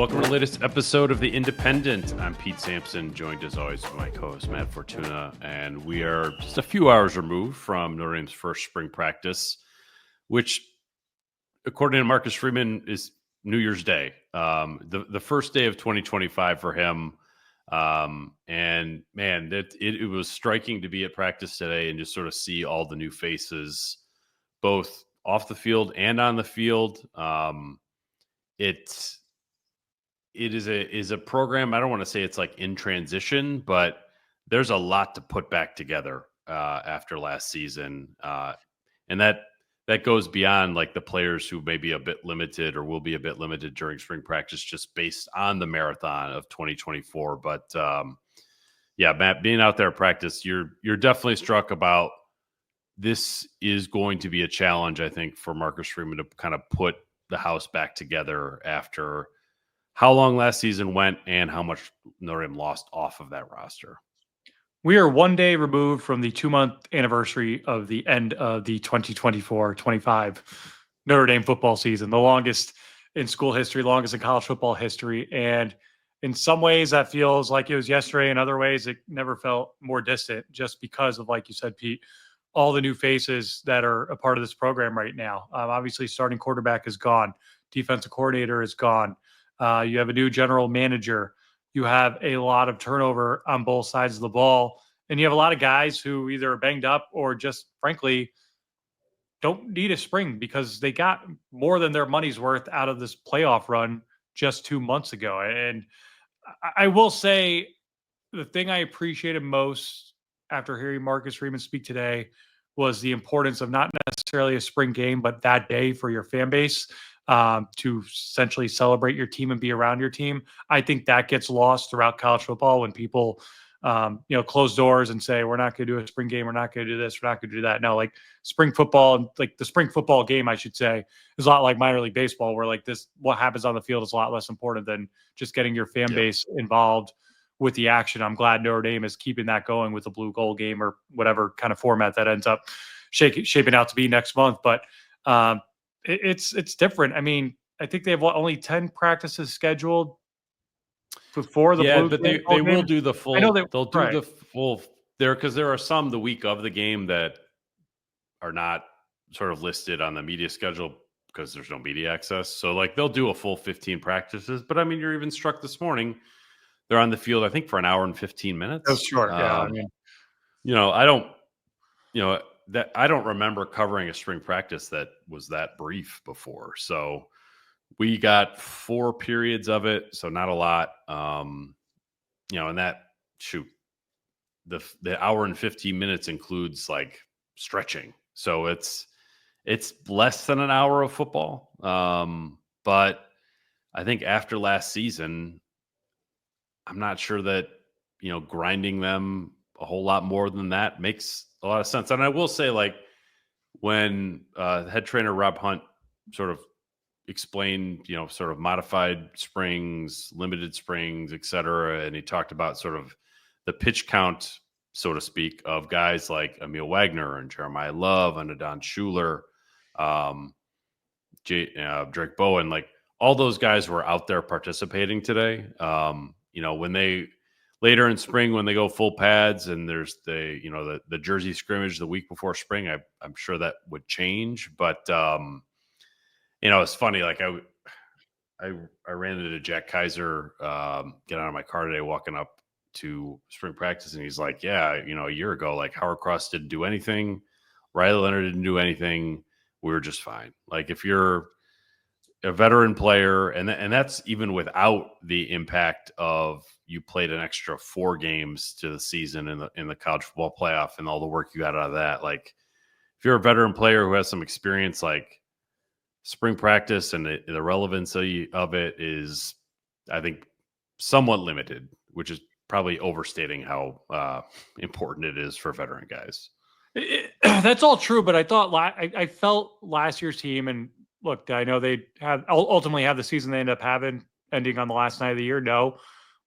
Welcome to the latest episode of The Independent. I'm Pete Sampson, joined as always by my co-host Matt Fortuna, and we are just a few hours removed from Notre Dame's first spring practice, which, according to Marcus Freeman, is New Year's Day, the first day of 2025 for him. And man, it was striking to be at practice today and just sort of see all the new faces, both off the field and on the field. It is a program. I don't want to say it's like in transition, but there's a lot to put back together after last season, and that goes beyond like the players who may be a bit limited or will be a bit limited during spring practice, just based on the marathon of 2024. But yeah, Matt, being out there at practice, you're definitely struck about this is going to be a challenge, I think, for Marcus Freeman to kind of put the house back together after how long last season went and how much Notre Dame lost off of that roster. We are 1 day removed from the 2-month anniversary of the end of the 2024-25 Notre Dame football season, the longest in school history, longest in college football history. And in some ways that feels like it was yesterday. In other ways, it never felt more distant just because of, like you said, Pete, all the new faces that are a part of this program right now. Obviously, starting quarterback is gone. Defensive coordinator is gone. You have a new general manager. You have a lot of turnover on both sides of the ball. And you have a lot of guys who either are banged up or just, frankly, don't need a spring because they got more than their money's worth out of this playoff run just 2 months ago. And I will say the thing I appreciated most after hearing Marcus Freeman speak today was the importance of not necessarily a spring game, but that day for your fan base. To essentially celebrate your team and be around your team. I think that gets lost throughout college football when people, close doors and say, we're not going to do a spring game. We're not going to do this. We're not going to do that. No, like spring football, like the spring football game, I should say, is a lot like minor league baseball, where like this, what happens on the field is a lot less important than just getting your fan base involved with the action. I'm glad Notre Dame is keeping that going with the blue gold game or whatever kind of format that ends up shaping out to be next month. But, it's different. I mean, I think they have only 10 practices scheduled before the blue but they will do the full. They'll do the full there because there are some the week of the game that are not sort of listed on the media schedule because there's no media access. So like they'll do a full 15 practices. But I mean, you're even struck this morning. They're on the field, I think, for an hour and 15 minutes. That's short. Yeah, I mean, I don't remember covering a spring practice that was that brief before. So we got 4 periods of it. So not a lot. And that the hour and 15 minutes includes like stretching. So it's less than an hour of football. But I think after last season, I'm not sure that, grinding them a whole lot more than that makes a lot of sense. And I will say, like, when head trainer Rob Hunt sort of explained, sort of modified springs, limited springs, et cetera, and he talked about sort of the pitch count, so to speak, of guys like Emil Wagner and Jeremiyah Love and Adon Schuler, Drake Bowen, like all those guys were out there participating today. When they later in spring, when they go full pads and there's the jersey scrimmage the week before spring, I'm sure that would change. But, it's funny. Like I ran into Jack Kaiser, get out of my car today, walking up to spring practice. And he's like, yeah, a year ago, like Howard Cross didn't do anything. Riley Leonard didn't do anything. We were just fine. Like if you're a veteran player, and that's even without the impact of you played an extra 4 games to the season in the college football playoff and all the work you got out of that. Like if you're a veteran player who has some experience, like spring practice and the relevancy of it is, I think, somewhat limited, which is probably overstating how important it is for veteran guys. That's all true, but I thought I felt last year's team, and look, I know they ultimately have the season they end up having ending on the last night of the year. No,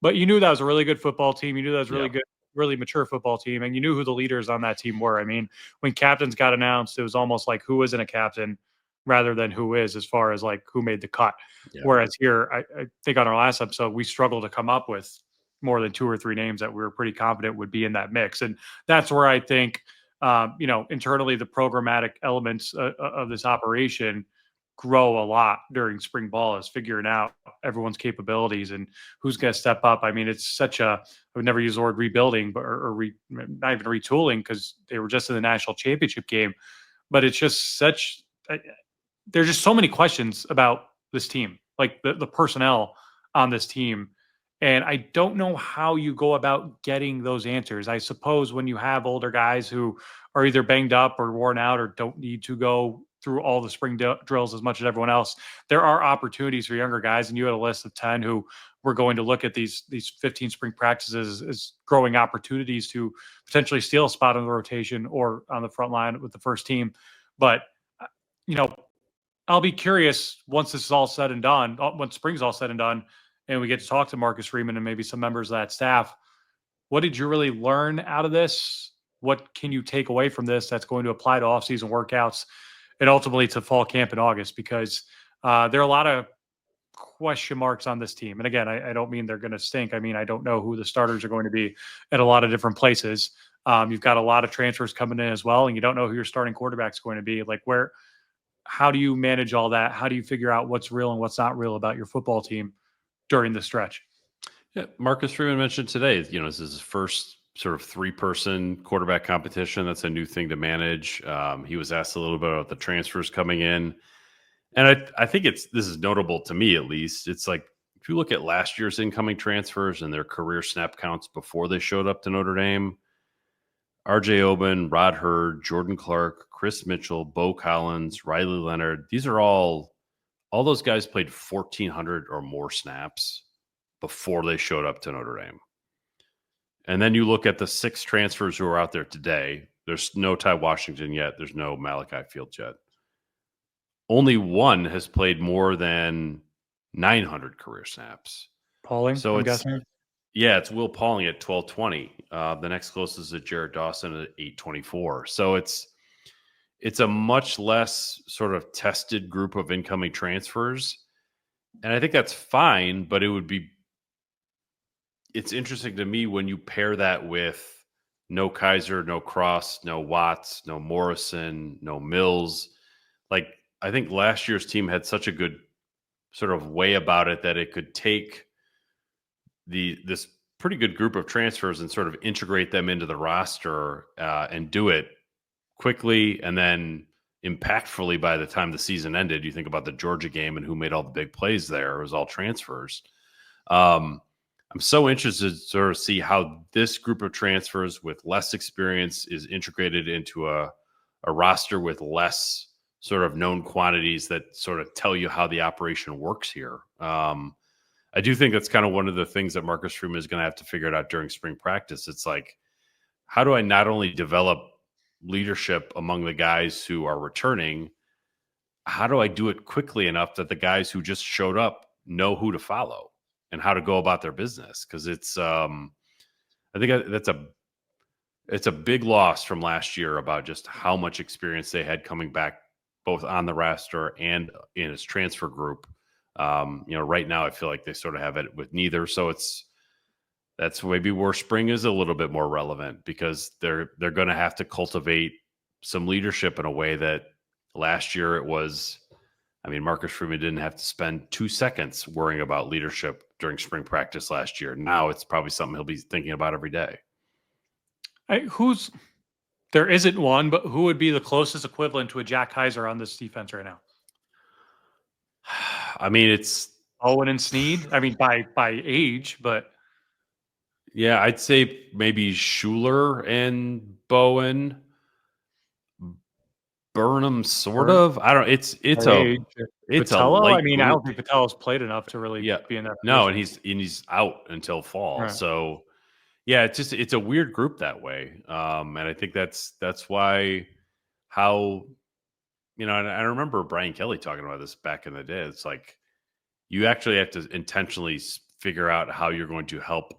but you knew that was a really good football team. You knew that was really good, really mature football team, and you knew who the leaders on that team were. I mean, when captains got announced, it was almost like who isn't a captain rather than who is, as far as like who made the cut. Yeah. Whereas here, I think on our last episode, we struggled to come up with more than 2 or 3 names that we were pretty confident would be in that mix. And that's where I think, internally, the programmatic elements of this operation grow a lot during spring ball, is figuring out everyone's capabilities and who's going to step up. I mean, it's such a, I would never use the word rebuilding, but not even retooling, because they were just in the national championship game. But it's just there's just so many questions about this team, like the personnel on this team. And I don't know how you go about getting those answers. I suppose when you have older guys who are either banged up or worn out or don't need to go through all the spring drills as much as everyone else, there are opportunities for younger guys. And you had a list of 10 who were going to look at these 15 spring practices as growing opportunities to potentially steal a spot on the rotation or on the front line with the first team. But, you know, I'll be curious once this is all said and done, once spring's all said and done, and we get to talk to Marcus Freeman and maybe some members of that staff. What did you really learn out of this? What can you take away from this that's going to apply to offseason workouts and ultimately to fall camp in August? Because there are a lot of question marks on this team. And again, I don't mean they're going to stink. I mean, I don't know who the starters are going to be at a lot of different places. You've got a lot of transfers coming in as well, and you don't know who your starting quarterback is going to be. Like, how do you manage all that? How do you figure out what's real and what's not real about your football team during the stretch? Yeah, Marcus Freeman mentioned today, this is his first sort of 3-person quarterback competition. That's a new thing to manage. He was asked a little bit about the transfers coming in. And I think this is notable to me, at least. It's like, if you look at last year's incoming transfers and their career snap counts before they showed up to Notre Dame, R.J. Oben, Rod Hurd, Jordan Clark, Chris Mitchell, Bo Collins, Riley Leonard. These are all those guys played 1,400 or more snaps before they showed up to Notre Dame. And then you look at the 6 transfers who are out there today. There's no Ty Washington yet. There's no Malachi Fields yet. Only one has played more than 900 career snaps. Pauling, so I'm guessing? Yeah, it's Will Pauling at 1,220. The next closest is Jared Dawson at 824. So it's a much less sort of tested group of incoming transfers. And I think that's fine, but it's interesting to me when you pair that with no Kaiser, no Cross, no Watts, no Morrison, no Mills. Like, I think last year's team had such a good sort of way about it that it could take this pretty good group of transfers and sort of integrate them into the roster and do it quickly and then impactfully by the time the season ended. You think about the Georgia game and who made all the big plays there. It was all transfers. I'm so interested to sort of see how this group of transfers with less experience is integrated into a roster with less sort of known quantities that sort of tell you how the operation works here. I do think that's kind of one of the things that Marcus Freeman is going to have to figure it out during spring practice. It's like, how do I not only develop leadership among the guys who are returning, how do I do it quickly enough that the guys who just showed up know who to follow and how to go about their business? Because it's, I think it's a big loss from last year about just how much experience they had coming back, both on the roster and in his transfer group. Right now I feel like they sort of have it with neither. So that's maybe where spring is a little bit more relevant, because they're going to have to cultivate some leadership in a way that last year it was. I mean, Marcus Freeman didn't have to spend 2 seconds worrying about leadership during spring practice last year. Now it's probably something he'll be thinking about every day. There isn't one, but who would be the closest equivalent to a Jack Kaiser on this defense right now? I mean, it's Owen and Snead. I mean, by age, but yeah, I'd say maybe Schuler and Bowen. Burnham, sort of. I don't. It's age. a light. I mean, group. I don't think Patello's played enough to really be in that position. No, and he's out until fall. Right. So yeah, it's a weird group that way. And I think that's why and I remember Brian Kelly talking about this back in the day. It's like, you actually have to intentionally figure out how you're going to help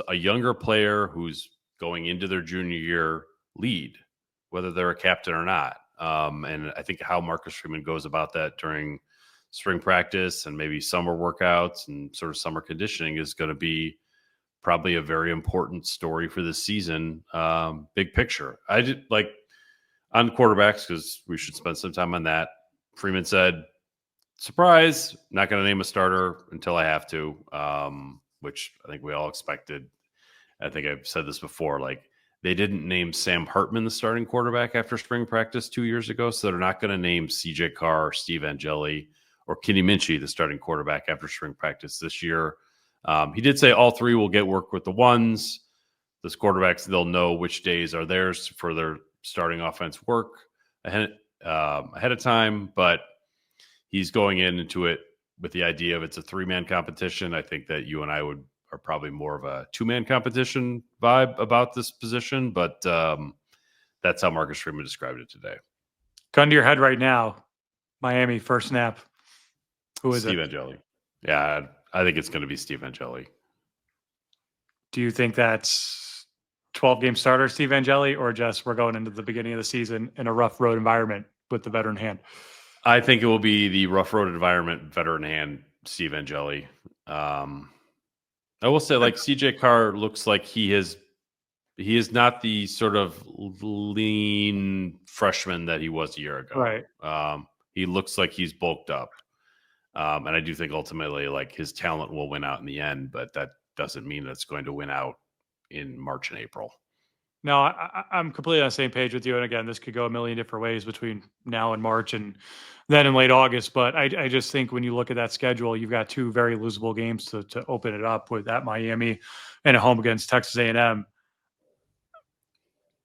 a younger player who's going into their junior year lead, whether they're a captain or not. And I think how Marcus Freeman goes about that during spring practice and maybe summer workouts and sort of summer conditioning is going to be probably a very important story for this season. Big picture. I did like on quarterbacks, because we should spend some time on that. Freeman said, surprise, not going to name a starter until I have to, which I think we all expected. I think I've said this before, like they didn't name Sam Hartman the starting quarterback after spring practice 2 years ago, so they're not going to name CJ Carr, Steve Angeli, or Kenny Minchey the starting quarterback after spring practice this year. He did say all three will get work with the ones. Those quarterbacks, they'll know which days are theirs for their starting offense work ahead of time, but he's going into it with the idea of it's a 3-man competition. I think that you and I are probably more of a 2-man competition vibe about this position, but that's how Marcus Freeman described it today. Gun to your head right now, Miami first snap. Who is Steve it? Angeli. Yeah, I think it's going to be Steve Angeli. Do you think that's 12-game starter Steve Angeli, or just we're going into the beginning of the season in a rough road environment with the veteran hand? I think it will be the rough road environment, veteran hand, Steve Angeli. I will say, like, CJ Carr looks like he is not the sort of lean freshman that he was a year ago. Right. He looks like he's bulked up. And I do think ultimately, like, his talent will win out in the end, but that doesn't mean that it's going to win out in March and April. No, I'm completely on the same page with you. And again, this could go a million different ways between now and March and then in late August. But I just think when you look at that schedule, you've got 2 very losable games to open it up with at Miami and at home against Texas A&M.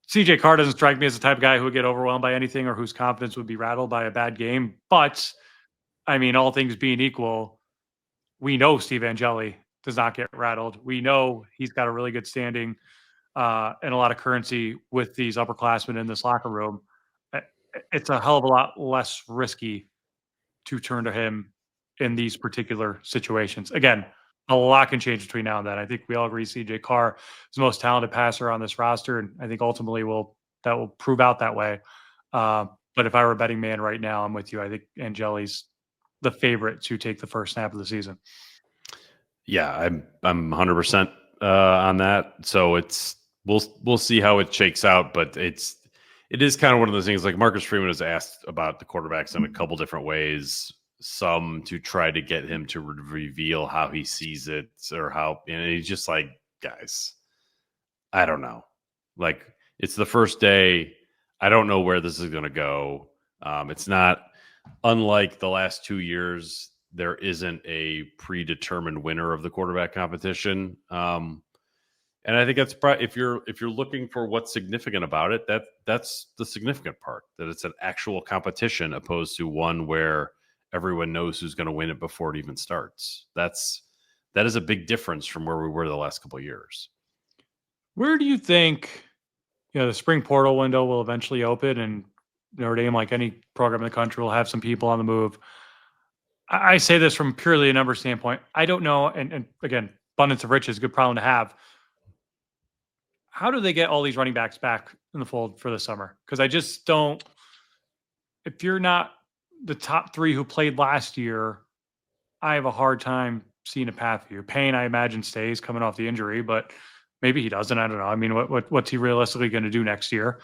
CJ Carr doesn't strike me as the type of guy who would get overwhelmed by anything or whose confidence would be rattled by a bad game. But I mean, all things being equal, we know Steve Angeli does not get rattled. We know he's got a really good standing and a lot of currency with these upperclassmen in this locker room. It's a hell of a lot less risky to turn to him in these particular situations. Again, a lot can change between now and then. I think we all agree CJ Carr is the most talented passer on this roster, and I think ultimately that will prove out that way. But if I were a betting man right now, I'm with you. I think Angeli's the favorite to take the first snap of the season. Yeah, I'm 100% on that. So we'll see how it shakes out, but it is kind of one of those things. Like Marcus Freeman was asked about the quarterbacks in a couple different ways. Some to try to get him to reveal how he sees it, or how, and he's just like, guys, I don't know. Like, it's the first day. I don't know where this is going to go. It's not unlike the last 2 years. There isn't a predetermined winner of the quarterback competition. And I think that's probably, if you're looking for what's significant about it, that's the significant part, that it's an actual competition opposed to one where everyone knows who's going to win it before it even starts. That is a big difference from where we were the last couple of years. Where do you think, the spring portal window will eventually open, and Notre Dame, like any program in the country, will have some people on the move? I say this from purely a number standpoint. I don't know, and again, abundance of riches, good problem to have. How do they get all these running backs back in the fold for the summer? Because I just don't. If you're not the top 3 who played last year, I have a hard time seeing a path for you. Payne, I imagine, stays coming off the injury, but maybe he doesn't. I don't know. I mean, what's he realistically going to do next year?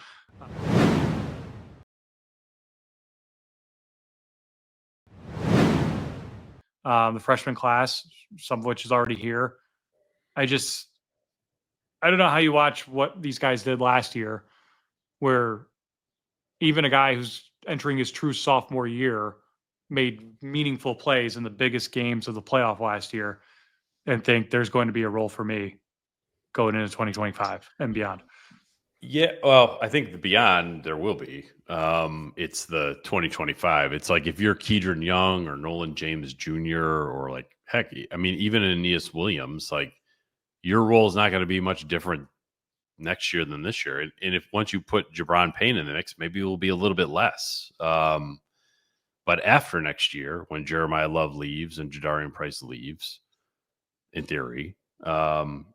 The freshman class, some of which is already here. I don't know how you watch what these guys did last year, where even a guy who's entering his true sophomore year made meaningful plays in the biggest games of the playoff last year, and think there's going to be a role for me going into 2025 and beyond. Yeah, well, I think the beyond there will be. It's the 2025. It's like if you're Keedron Young or Nolan James Jr. or like, heck, I mean, even Aeneas Williams, like, your role is not going to be much different next year than this year. And if once you put Jabron Payne in the mix, maybe it will be a little bit less. But after next year, when Jeremiyah Love leaves and Jadarian Price leaves, in theory, then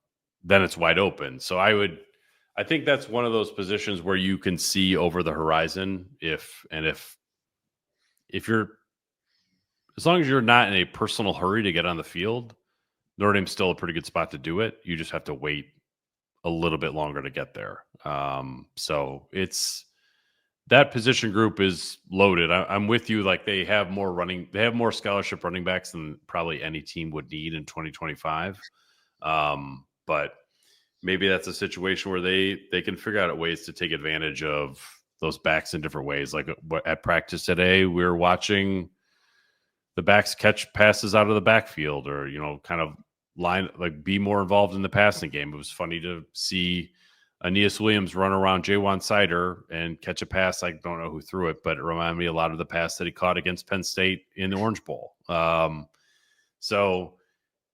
it's wide open. So I I think that's one of those positions where you can see over the horizon if you're, as long as you're not in a personal hurry to get on the field, Notre Dame's still a pretty good spot to do it. You just have to wait a little bit longer to get there. So it's, that position group is loaded. I'm with you. Like they have more scholarship running backs than probably any team would need in 2025. But maybe that's a situation where they can figure out ways to take advantage of those backs in different ways. Like at practice today, we were watching the backs catch passes out of the backfield, or kind of be more involved in the passing game. It was funny to see Aeneas Williams run around Jaywan Sider and catch a pass. I don't know who threw it, but it reminded me a lot of the pass that he caught against Penn State in the Orange Bowl. So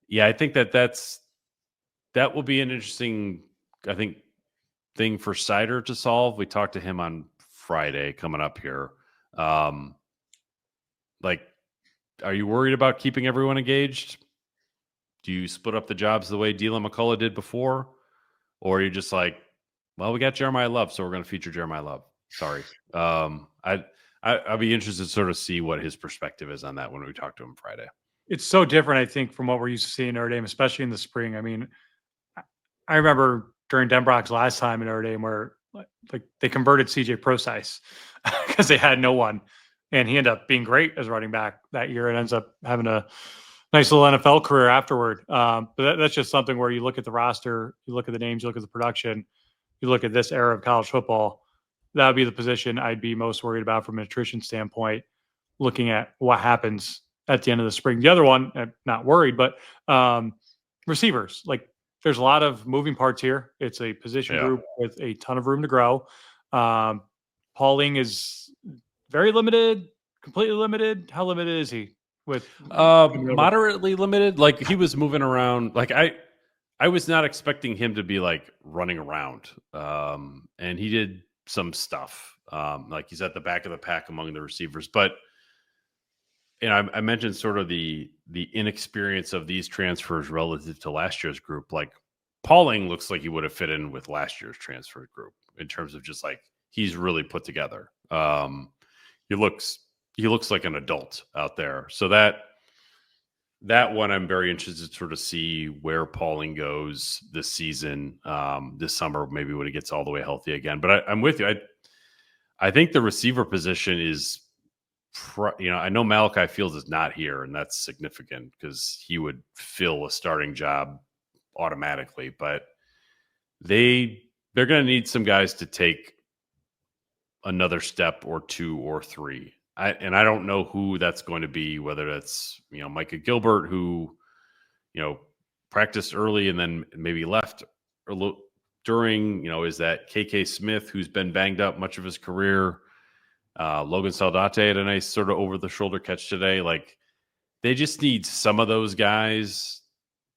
yeah, I think that will be an interesting, I think, thing for Sider to solve. We talked to him on Friday coming up here. Are you worried about keeping everyone engaged? Do you split up the jobs the way Dylan McCullough did before? Or are you just like, well, we got Jeremiyah Love, so we're going to feature Jeremiyah Love. Sorry. I'd be interested to sort of see what his perspective is on that when we talk to him Friday. It's so different, I think, from what we're used to seeing in Notre Dame, especially in the spring. I mean, I remember during Denbrock's last time in Notre Dame where like they converted CJ Procise because they had no one. And he ended up being great as running back that year and ends up having a nice little NFL career afterward. But that's just something where you look at the roster, you look at the names, you look at the production, you look at this era of college football. That would be the position I'd be most worried about from an attrition standpoint, looking at what happens at the end of the spring. The other one, I'm not worried, but receivers. Like there's a lot of moving parts here. It's a position group with a ton of room to grow. Pauling is very limited, completely limited. How limited is he? With moderately limited. Like he was moving around. Like I was not expecting him to be like running around. And he did some stuff. Like he's at the back of the pack among the receivers. But I mentioned sort of the inexperience of these transfers relative to last year's group. Like Pauling looks like he would have fit in with last year's transfer group in terms of just like he's really put together. He looks like an adult out there. So that one I'm very interested to sort of see where Pauling goes this season, this summer, maybe when he gets all the way healthy again. But I'm with you. I think the receiver position is, I know Malachi Fields is not here, and that's significant because he would fill a starting job automatically. But they're going to need some guys to take another step or two or three. I don't know who that's going to be, whether that's, Micah Gilbert, who, practiced early and then maybe left during, is that KK Smith, who's been banged up much of his career. Logan Saldate had a nice sort of over the shoulder catch today. Like they just need some of those guys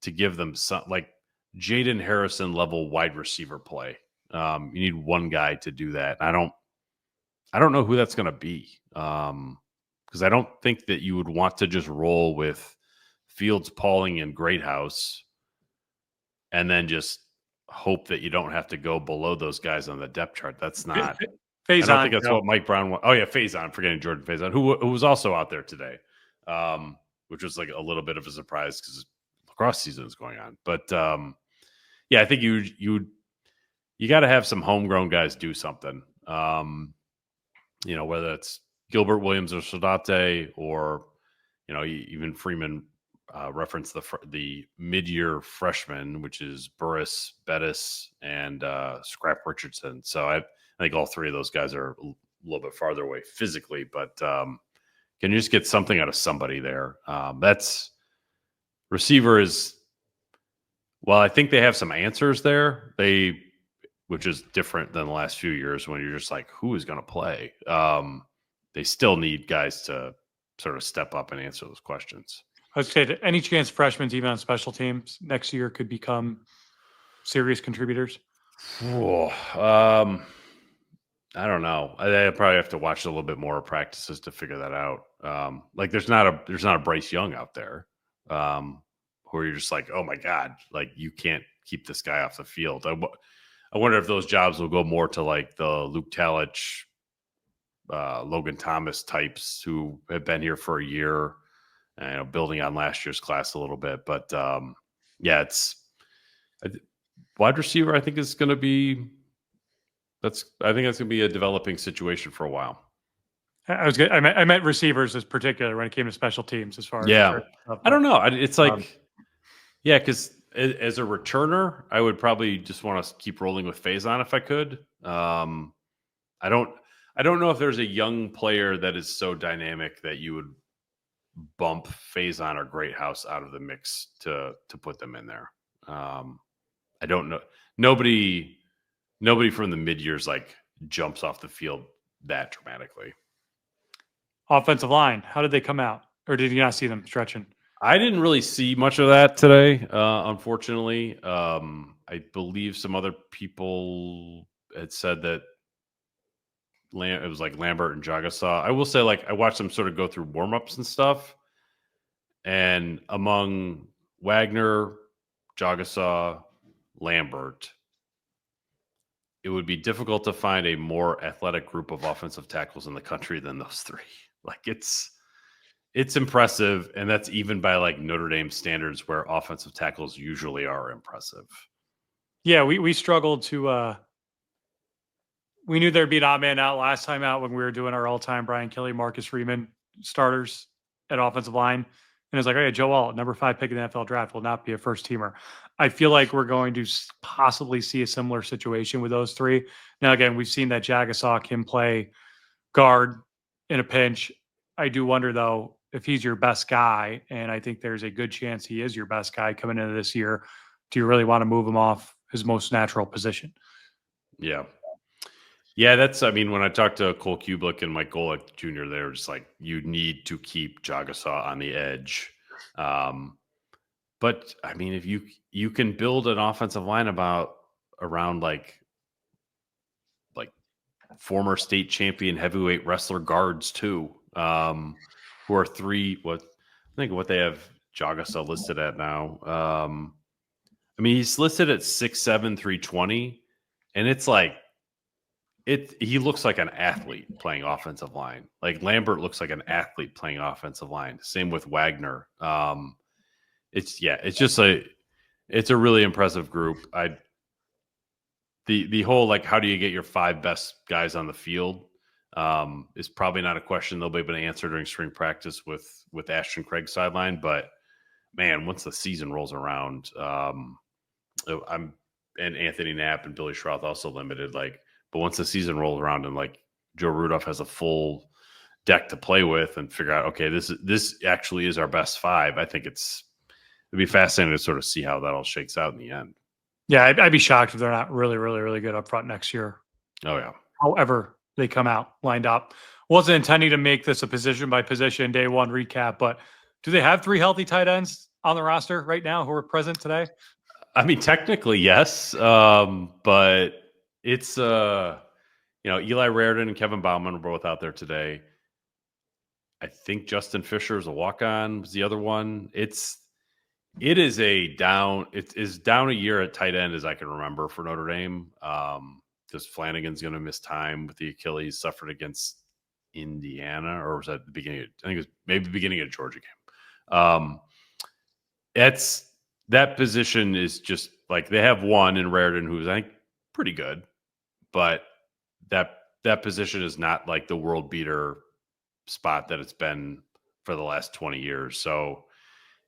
to give them some, like Jaden Harrison level wide receiver play. You need one guy to do that. I don't know who that's going to be. Because I don't think that you would want to just roll with Fields, Pauling, and Greathouse and then just hope that you don't have to go below those guys on the depth chart. That's not. I don't think that's what Mike Brown wants. Oh, yeah, Faison, forgetting Jordan Faison, who was also out there today, which was like a little bit of a surprise because lacrosse season is going on. But, yeah, I think you got to have some homegrown guys do something, whether it's Gilbert, Williams, or Saldate, or even Freeman referenced the mid-year freshman, which is Burris, Bettis, and Scrap Richardson. So I think all three of those guys are a little bit farther away physically, but can you just get something out of somebody there? That's receiver is. Well, I think they have some answers there. Which is different than the last few years when you're just like, who is going to play? They still need guys to sort of step up and answer those questions. I would say that any chance freshmen, even on special teams next year, could become serious contributors? I don't know. I probably have to watch a little bit more practices to figure that out. Like there's not a Bryce Young out there where you're just like, oh my God, like you can't keep this guy off the field. I I wonder if those jobs will go more to like the Luke Talich, Logan Thomas types who have been here for a year, building on last year's class a little bit. But yeah, it's wide receiver. I think is going to be I think that's going to be a developing situation for a while. I meant receivers as particular when it came to special teams as far as stuff, I don't know. It's like because as a returner, I would probably just want to keep rolling with Faison if I could. I don't know if there's a young player that is so dynamic that you would bump Faison or Greathouse out of the mix to put them in there. I don't know. Nobody from the mid years like jumps off the field that dramatically. Offensive line, how did they come out? Or did you not see them stretching? I didn't really see much of that today, unfortunately. I believe some other people had said that it was like Lambert and Jagasaw. I will say, like, I watched them sort of go through warm-ups and stuff. And among Wagner, Jagasaw, Lambert, it would be difficult to find a more athletic group of offensive tackles in the country than those three. Like, it's impressive, and that's even by like Notre Dame standards, where offensive tackles usually are impressive. Yeah, we struggled to. We knew there'd be an odd man out last time out when we were doing our all-time Brian Kelly, Marcus Freeman starters at offensive line, and it's like, okay, Joe Alt, number 5 pick in the NFL draft, will not be a first teamer. I feel like we're going to possibly see a similar situation with those three. Now, again, we've seen that Jagasaw can play guard in a pinch. I do wonder, though, if he's your best guy, and I think there's a good chance he is your best guy coming into this year, do you really want to move him off his most natural position? Yeah. Yeah, when I talked to Cole Kublik and Mike Golick Jr., they were just like, you need to keep Jagasaw on the edge. But I mean, if you can build an offensive line around like former state champion heavyweight wrestler guards too, who are I think what they have Jagasaw listed at now. He's listed at 6'7", 320, and it's like he looks like an athlete playing offensive line. Like Lambert looks like an athlete playing offensive line. Same with Wagner. It's a really impressive group. The whole, like, how do you get your 5 best guys on the field is probably not a question they'll be able to answer during spring practice with Ashton Craig's sideline. But man, once the season rolls around, and Anthony Knapp and Billy Schroth also limited, but once the season rolls around and like Joe Rudolph has a full deck to play with and figure out, okay, this actually is our best 5. I think it'd be fascinating to sort of see how that all shakes out in the end. Yeah, I'd be shocked if they're not really, really, really good up front next year. Oh, yeah. However they come out lined up. Wasn't intending to make this a position by position day one recap, but do they have 3 healthy tight ends on the roster right now who are present today? I mean, technically, yes. But it's, Eli Raridan and Kevin Bauman were both out there today. I think Justin Fisher is a walk-on, was the other one. It is as down a year at tight end as I can remember for Notre Dame. Because Flanagan's going to miss time with the Achilles suffered against Indiana, or was that the beginning? I think it was maybe the beginning of the Georgia game. That position is just like they have one in Raridan who's, I think, pretty good, but that position is not like the world beater spot that it's been for the last 20 years. So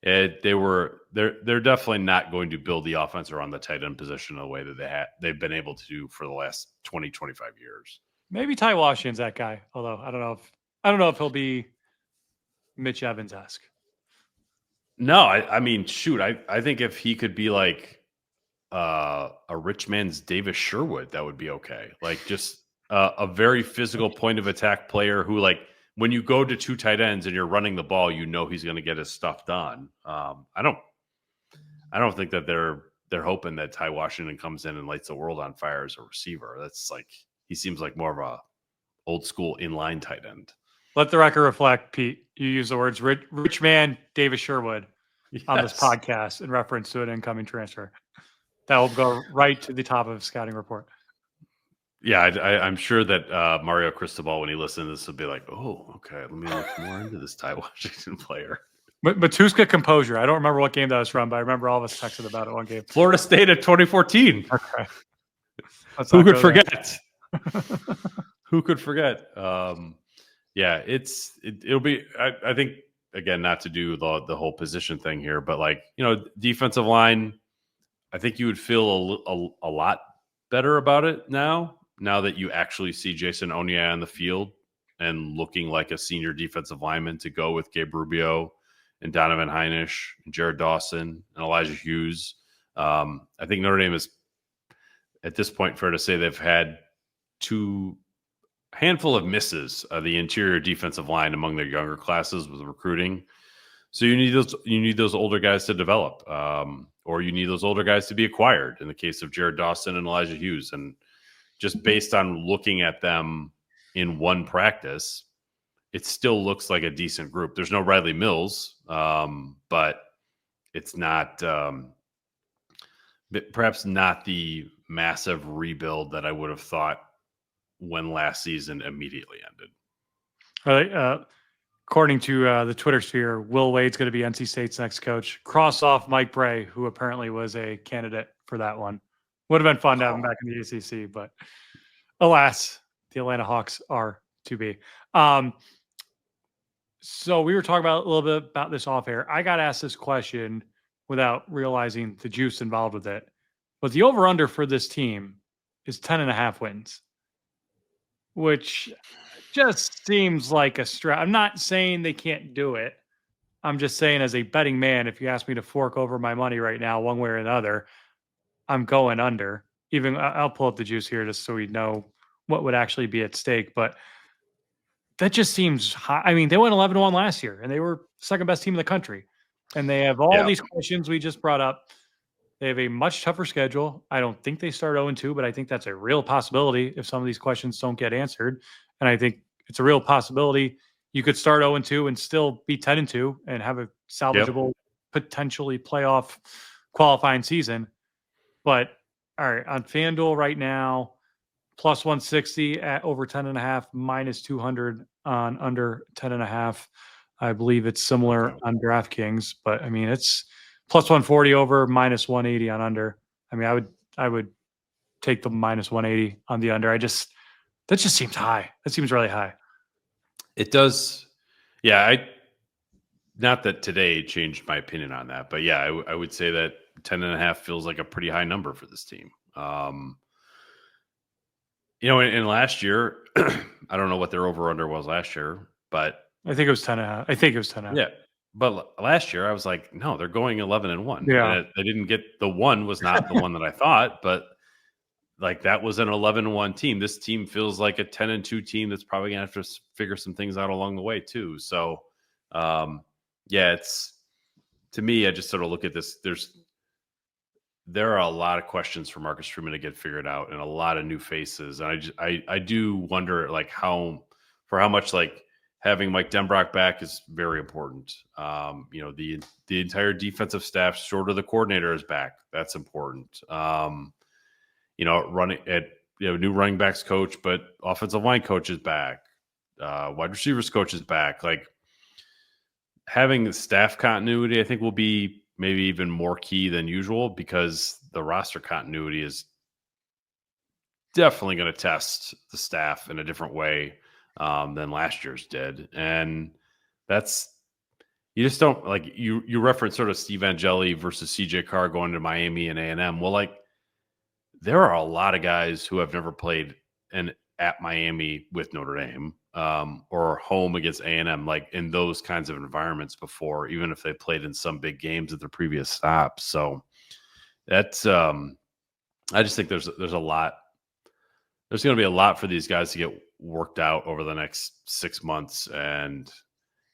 they're definitely not going to build the offense around the tight end position in the way that they've been able to do for the last 20, 25 years. Maybe Ty Washington's that guy, although I don't know if he'll be Mitch Evans-esque. No, I mean, shoot, I think if he could be like a rich man's Davis Sherwood, that would be okay. Like just a very physical point of attack player who, like, when you go to 2 tight ends and you're running the ball, he's going to get his stuff done. I don't think that they're hoping that Ty Washington comes in and lights the world on fire as a receiver. That's like, he seems like more of a old school inline tight end. Let the record reflect, Pete. You use the words rich man Davis Sherwood on this podcast in reference to an incoming transfer. That will go right to the top of scouting report. Yeah, I'm sure that Mario Cristobal, when he listens to this, will be like, "Oh, okay, let me look more into this Ty Washington player." But Matuska composure. I don't remember what game that was from, but I remember all of us texted about it one game. Florida State at 2014. Okay. Who could forget? Who could forget? Yeah, it'll be. I think again, not to do the whole position thing here, but like defensive line, I think you would feel a lot better about it now that you actually see Jason Onye on the field and looking like a senior defensive lineman to go with Gabe Rubio and Donovan Heinisch and Jared Dawson and Elijah Hughes. I think Notre Dame is, at this point, fair to say they've had handful of misses of the interior defensive line among their younger classes with recruiting. So you need those older guys to develop, or you need those older guys to be acquired in the case of Jared Dawson and Elijah Hughes. And just based on looking at them in one practice, it still looks like a decent group. There's no Riley Mills, but it's not perhaps not the massive rebuild that I would have thought when last season immediately ended. All right. According to the Twitter sphere, Will Wade's going to be NC State's next coach. Cross off Mike Bray, who apparently was a candidate for that one. Would have been fun to have him back in the ACC, but alas, the Atlanta Hawks are to be. So we were talking about a little bit about this off air. I got asked this question without realizing the juice involved with it. But the over-under for this team is 10.5 wins, which just seems like a stretch. I'm not saying they can't do it. I'm just saying, as a betting man, if you ask me to fork over my money right now, one way or another, I'm going under. Even I'll pull up the juice here just so we know what would actually be at stake. But that just seems high. I mean, they went 11-1 last year, and they were second best team in the country. And they have all these questions we just brought up. They have a much tougher schedule. I don't think they start 0-2, but I think that's a real possibility if some of these questions don't get answered. And I think it's a real possibility you could start 0-2 and still be 10-2 and have a salvageable, potentially playoff qualifying season. But all right, on FanDuel right now, plus 160 at over 10.5, minus 200 on under 10.5. I believe it's similar on DraftKings, but I mean, it's plus 140 over, minus 180 on under. I mean, I would take the minus 180 on the under. That just seems high. That seems really high. It does. Yeah. Not that today changed my opinion on that, but yeah, I would say that 10.5 feels like a pretty high number for this team. In last year, I don't know what their over under was last year, but I think it was 10.5. I think it was 10.5. Yeah. But last year I was like, no, they're going 11-1. Yeah. I didn't get the one was not the one that I thought, but like that was an 11-1 team. This team feels like a 10-2 team that's probably gonna have to figure some things out along the way too. So it's, to me, I just sort of look at this. There are a lot of questions for Marcus Freeman to get figured out and a lot of new faces. And I do wonder like how much like having Mike Denbrock back is very important. The entire defensive staff, short of the coordinator, is back. That's important. Running at new running backs coach, but offensive line coach is back. Wide receivers coach is back. Like having the staff continuity, I think, will be maybe even more key than usual because the roster continuity is definitely going to test the staff in a different way than last year's did. And that's, you just don't like, you reference sort of Steve Angeli versus CJ Carr going to Miami and A&M. Well, like there are a lot of guys who have never played at Miami with Notre Dame or home against A&M, like in those kinds of environments before, even if they played in some big games at their previous stops. So that's, I just think there's a lot. There's going to be a lot for these guys to get worked out over the next 6 months. And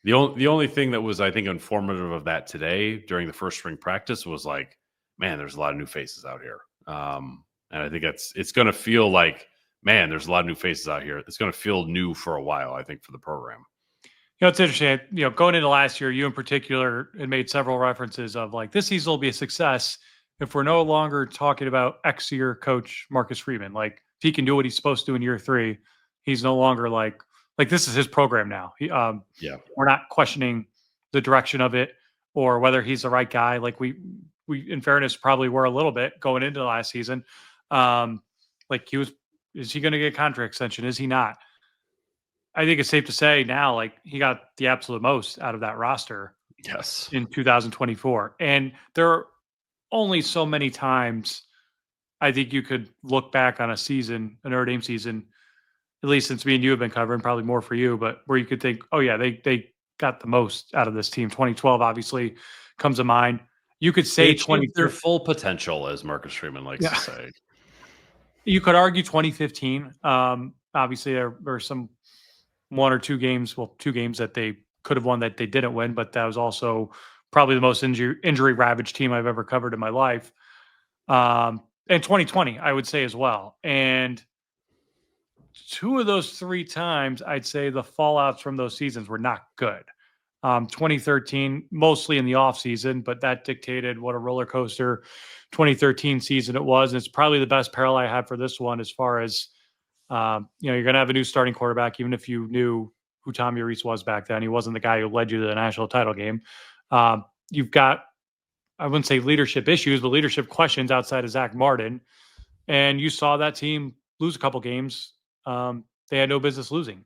the only thing that was, I think, informative of that today during the first spring practice was like, man, there's a lot of new faces out here. And I think it's going to feel like, man, there's a lot of new faces out here. It's going to feel new for a while, I think, for the program. It's interesting. Going into last year, you in particular had made several references of like, this season will be a success. if we're no longer talking about X-year coach Marcus Freeman, like if he can do what he's supposed to do in year 3, he's no longer like this is his program now. We're not questioning the direction of it or whether he's the right guy. Like we in fairness probably were a little bit going into the last season. Like is he going to get a contract extension? Is he not? I think it's safe to say now, like he got the absolute most out of that roster. Yes. In 2024. And there are only so many times I think you could look back on a season, a Notre Dame season, at least since me and you have been covering, probably more for you, but where you could think, oh yeah, they got the most out of this team. 2012 obviously comes to mind. You could say they achieved their full potential, as Marcus Freeman likes to say. You could argue 2015. Obviously, there were some two games that they could have won that they didn't win, but that was also probably the most injury ravaged team I've ever covered in my life. And 2020, I would say as well. And 2 of those 3 times, I'd say the fallouts from those seasons were not good. 2013, mostly in the off season, but that dictated what a roller coaster 2013 season it was. And it's probably the best parallel I have for this one, as far as, you're going to have a new starting quarterback, even if you knew who Tommy Reese was back then. He wasn't the guy who led you to the national title game. You've got, I wouldn't say leadership issues, but leadership questions outside of Zach Martin. And you saw that team lose a couple games. They had no business losing.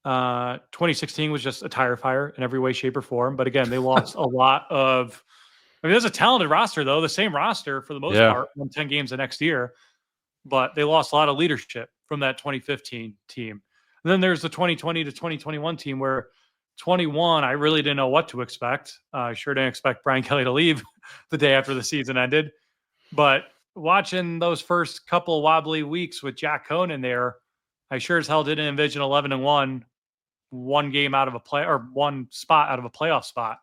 2016 was just a tire fire in every way, shape, or form. But again, they lost a lot of, there's a talented roster, though, the same roster for the most part, won 10 games the next year. But they lost a lot of leadership from that 2015 team. And then there's the 2020 to 2021 team where 21, I really didn't know what to expect. I sure didn't expect Brian Kelly to leave the day after the season ended. But watching those first couple wobbly weeks with Jack Cohn in there, I sure as hell didn't envision 11-1, one game out of a play or one spot out of a playoff spot.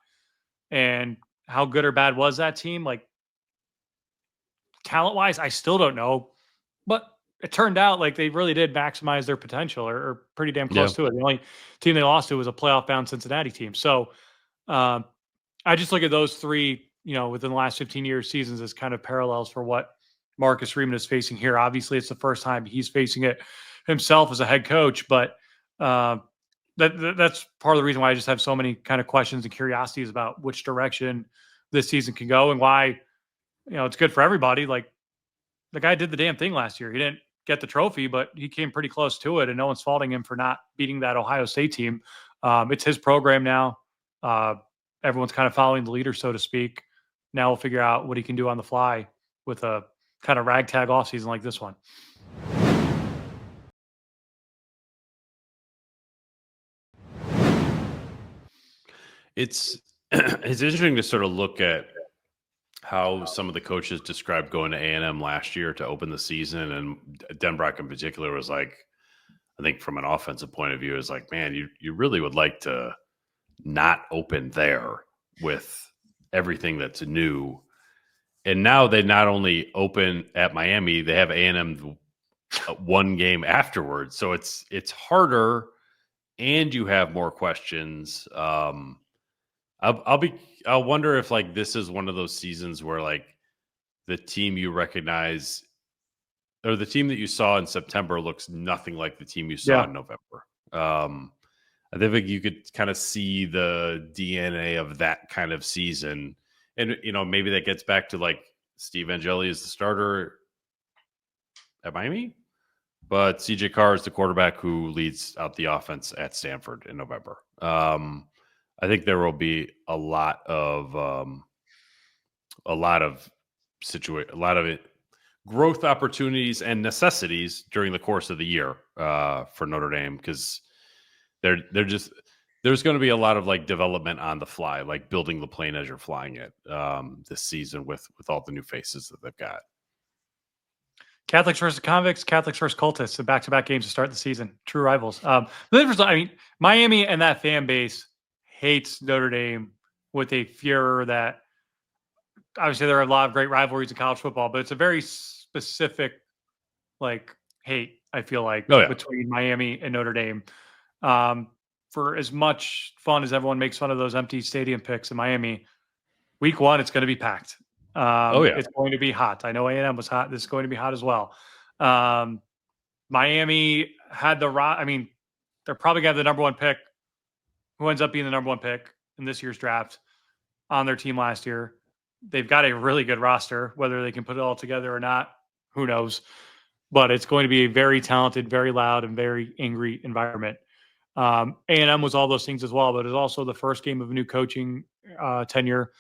And how good or bad was that team? Like talent-wise, I still don't know. But it turned out like they really did maximize their potential or pretty damn close to it. The only team they lost to was a playoff-bound Cincinnati team. So I just look at those 3, within the last 15 years seasons as kind of parallels for what Marcus Freeman is facing here. Obviously, it's the first time he's facing it himself as a head coach, but that's part of the reason why I just have so many kind of questions and curiosities about which direction this season can go and why, it's good for everybody. Like the guy did the damn thing last year. He didn't get the trophy, but he came pretty close to it, and no one's faulting him for not beating that Ohio State team. It's his program now. Everyone's kind of following the leader, so to speak. Now we'll figure out what he can do on the fly with a kind of ragtag offseason like this one. It's interesting to sort of look at how some of the coaches described going to A&M last year to open the season, and Denbrock in particular was like, I think from an offensive point of view, is like, man, you really would like to not open there with everything that's new. And now they not only open at Miami, they have A&M one game afterwards. So it's harder, and you have more questions. I'll wonder if like this is one of those seasons where like the team you recognize or the team that you saw in September looks nothing like the team you saw in November. I think you could kind of see the DNA of that kind of season. And, maybe that gets back to like Steve Angeli is the starter at Miami, but CJ Carr is the quarterback who leads out the offense at Stanford in November. I think there will be a lot of growth opportunities and necessities during the course of the year for Notre Dame, because there's going to be a lot of like development on the fly, like building the plane as you're flying it this season with all the new faces that they've got. Catholics versus convicts, Catholics versus cultists, the back-to-back games to start the season. True rivals. Miami and that fan base hates Notre Dame with a furor that obviously there are a lot of great rivalries in college football, but it's a very specific like hate, I feel like, between Miami and Notre Dame. For as much fun as everyone makes fun of those empty stadium picks in Miami, week 1, it's going to be packed. Oh yeah. It's going to be hot. I know A&M was hot. This is going to be hot as well. Miami had they're probably going to have the number one pick. Who ends up being the number one pick in this year's draft on their team last year? They've got a really good roster. Whether they can put it all together or not, who knows? But it's going to be a very talented, very loud, and very angry environment. A&M was all those things as well, but it's also the first game of a new coaching tenure.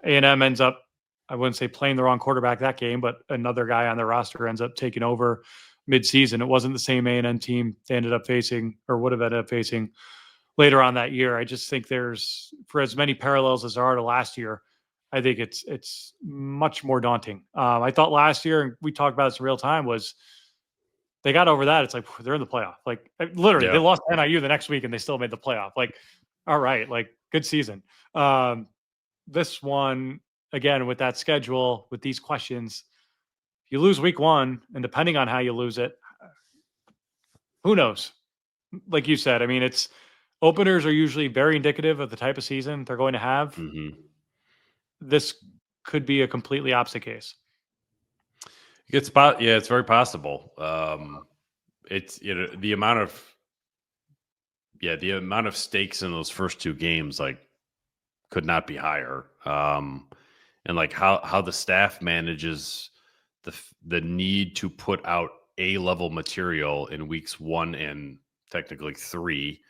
A&M ends up, I wouldn't say playing the wrong quarterback that game, but another guy on their roster ends up taking over midseason. It wasn't the same A&M team they ended up facing or would have ended up facing later on that year. I just think there's, for as many parallels as there are to last year, I think it's much more daunting. I thought last year, and we talked about this in real time, was they got over that. It's like they're in the playoff. Like literally, they lost NIU the next week and they still made the playoff. Like, all right, like good season. This one, again, with that schedule, with these questions, you lose week one, and depending on how you lose it, who knows? Like you said, I mean, it's openers are usually very indicative of the type of season they're going to have. Mm-hmm. This could be a completely opposite case. It's very possible. It's the amount of stakes in those first two games like could not be higher. And like how the staff manages the need to put out A-level material in weeks 1 and technically 3.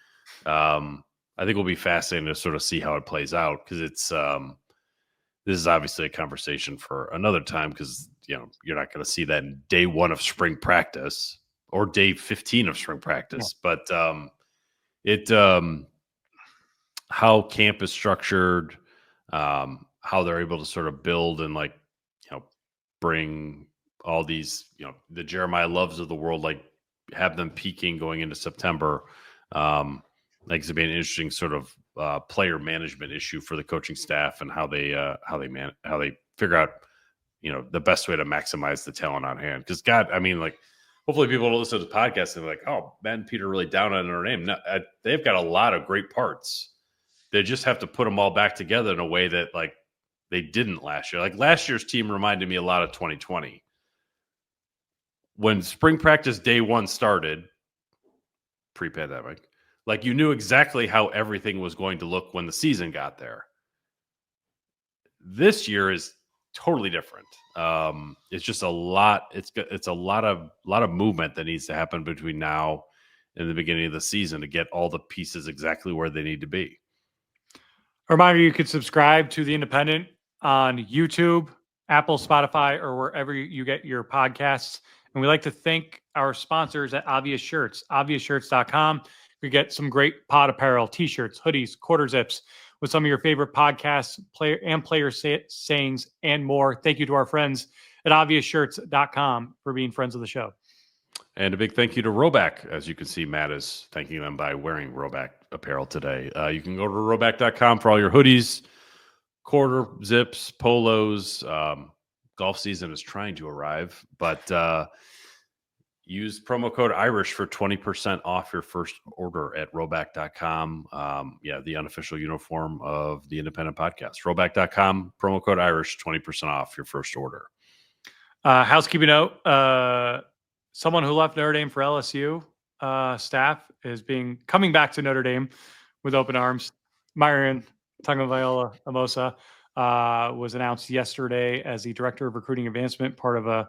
I think will be fascinating to sort of see how it plays out, because it's this is obviously a conversation for another time, because you're not going to see that in day 1 of spring practice or day 15 of spring practice. Yeah. But how camp is structured, how they're able to sort of build and bring all these, the Jeremiyah Loves of the world, like have them peaking going into September. Like it's been an interesting sort of player management issue for the coaching staff, and how they figure out, the best way to maximize the talent on hand. Because God, I mean, like hopefully people will listen to the podcast and be like, oh, Matt and Peter really down on Notre Dame. No, they've got a lot of great parts. They just have to put them all back together in a way that like they didn't last year. Like last year's team reminded me a lot of 2020. When spring practice day 1 started, pre-pandemic, like you knew exactly how everything was going to look when the season got there. This year is totally different. It's just a lot. It's a lot of movement that needs to happen between now and the beginning of the season to get all the pieces exactly where they need to be. A reminder, you can subscribe to The Independent on YouTube, Apple, Spotify, or wherever you get your podcasts. And we like to thank our sponsors at Obvious Shirts, obviousshirts.com. You get some great pod apparel, t-shirts, hoodies, quarter zips with some of your favorite podcasts, player sayings, and more. Thank you to our friends at obviousshirts.com for being friends of the show. And a big thank you to Roback. As you can see, Matt is thanking them by wearing Roback apparel today. You can go to roback.com for all your hoodies, quarter zips, polos. Golf season is trying to arrive, but use promo code Irish for 20% off your first order at roback.com. The unofficial uniform of the Independent Podcast. Roback.com, promo code Irish, 20% off your first order. Housekeeping note, someone who left Notre Dame for LSU staff is coming back to Notre Dame with open arms. Myron Tagovailoa Amosa was announced yesterday as the director of recruiting advancement, part of a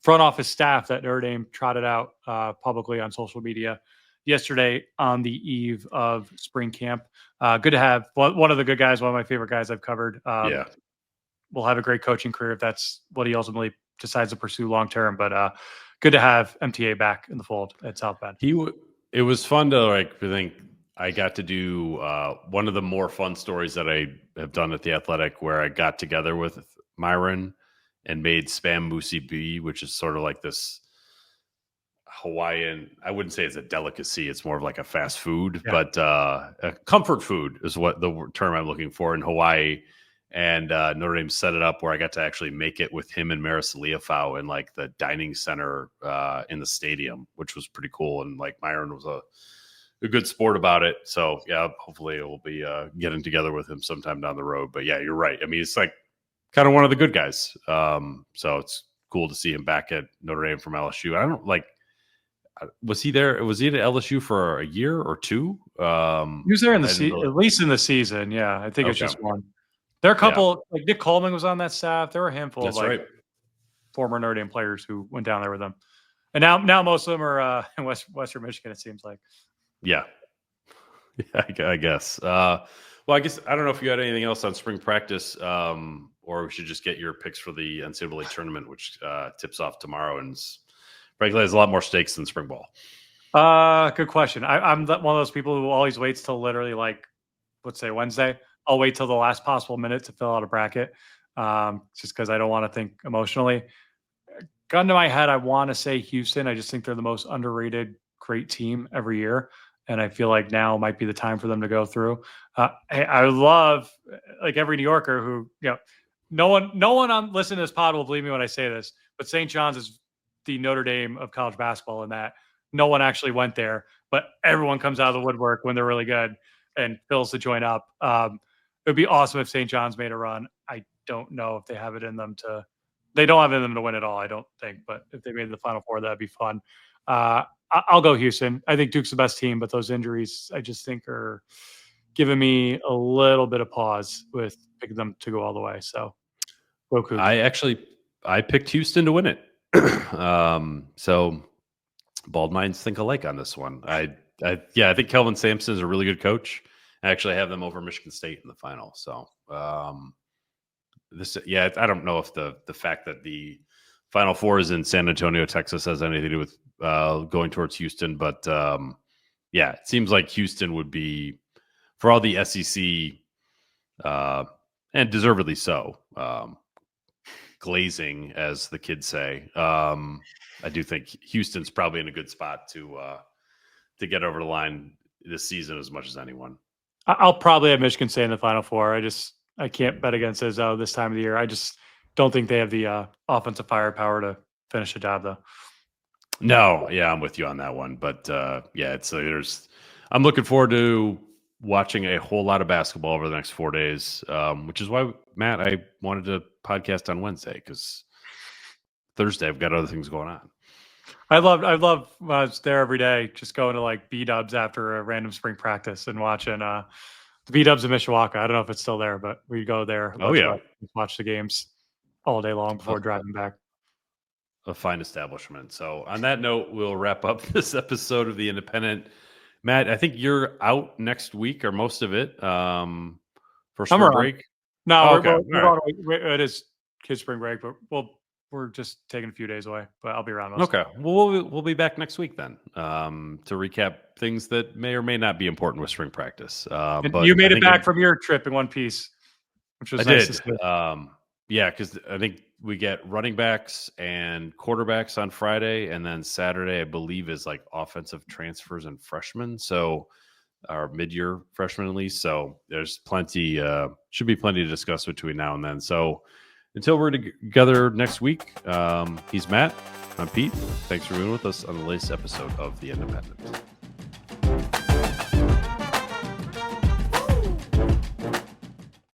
front office staff that Notre Dame trotted out publicly on social media yesterday on the eve of spring camp. Good to have one of the good guys, one of my favorite guys I've covered. Will have a great coaching career if that's what he ultimately decides to pursue long term. But good to have MTA back in the fold at South Bend. It was fun to I think I got to do one of the more fun stories that I have done at The Athletic, where I got together with Myron and made Spam Musi B, which is sort of like this Hawaiian, I wouldn't say it's a delicacy. It's more of like a fast food, but a comfort food is what the term I'm looking for in Hawaii. And Notre Dame set it up where I got to actually make it with him and Maris Leafau in like the dining center in the stadium, which was pretty cool. And like Myron was a good sport about it. So yeah, hopefully it will be getting together with him sometime down the road. But yeah, you're right. I mean, it's like kind of one of the good guys. So it's cool to see him back at Notre Dame from LSU. I don't like. Was he there? Was he at LSU for a year or two? He was there in the at least in the season. Yeah, I think it's just one. There are a couple, like Nick Coleman was on that staff. There were a handful of former Notre Dame players who went down there with them. And now most of them are in Western Michigan, it seems like. Yeah. I guess. Well, I guess I don't know if you had anything else on spring practice, or we should just get your picks for the NCAA tournament, which tips off tomorrow and frankly has a lot more stakes than spring ball. Good question. I'm one of those people who always waits till literally let's say Wednesday. I'll wait till the last possible minute to fill out a bracket, just because I don't want to think emotionally. Gun to my head, I want to say Houston. I just think they're the most underrated, great team every year. And I feel like now might be the time for them to go through. I love, like every New Yorker who, no one on listening to this pod will believe me when I say this, but St. John's is the Notre Dame of college basketball in that no one actually went there, but everyone comes out of the woodwork when they're really good and fills the joint up. It would be awesome if St. John's made a run. I don't know if they have it in them they don't have it in them to win it all, I don't think, but if they made the Final Four, that'd be fun. I'll go Houston. I think Duke's the best team, but those injuries I just think are giving me a little bit of pause with picking them to go all the way. So go Cougs. I picked Houston to win it. So bald minds think alike on this one. I think Kelvin Sampson is a really good coach. I actually have them over Michigan State in the final. So I don't know if the fact that the Final Four is in San Antonio, Texas has anything to do with going towards Houston, but it seems like Houston would be, for all the SEC, and deservedly so, glazing, as the kids say. I do think Houston's probably in a good spot to get over the line this season as much as anyone. I'll probably have Michigan State in the Final Four. I can't bet against Izzo this time of the year. I just don't think they have the offensive firepower to finish the job, though. No, I'm with you on that one. But I'm looking forward to watching a whole lot of basketball over the next 4 days, which is why, Matt, I wanted to podcast on Wednesday, because Thursday I've got other things going on. I love when I was there every day, just going to B-dubs after a random spring practice and watching the B-dubs in Mishawaka. I don't know if it's still there, but we go there. Watch the games all day long before driving back. A fine establishment. So on that note, we'll wrap up this episode of The Independent. Matt, I think you're out next week, or most of it, for spring break. No, it is kids' spring break, but we're just taking a few days away. But I'll be around. Okay, well, we'll be back next week then, to recap things that may or may not be important with spring practice. But you made it back from your trip in one piece, which was nice to see. Because I think we get running backs and quarterbacks on Friday, and then Saturday, I believe, is offensive transfers and freshmen. So our mid-year freshmen, at least. So there's should be plenty to discuss between now and then. So until we're together next week, he's Matt. I'm Pete. Thanks for being with us on the latest episode of The Independent.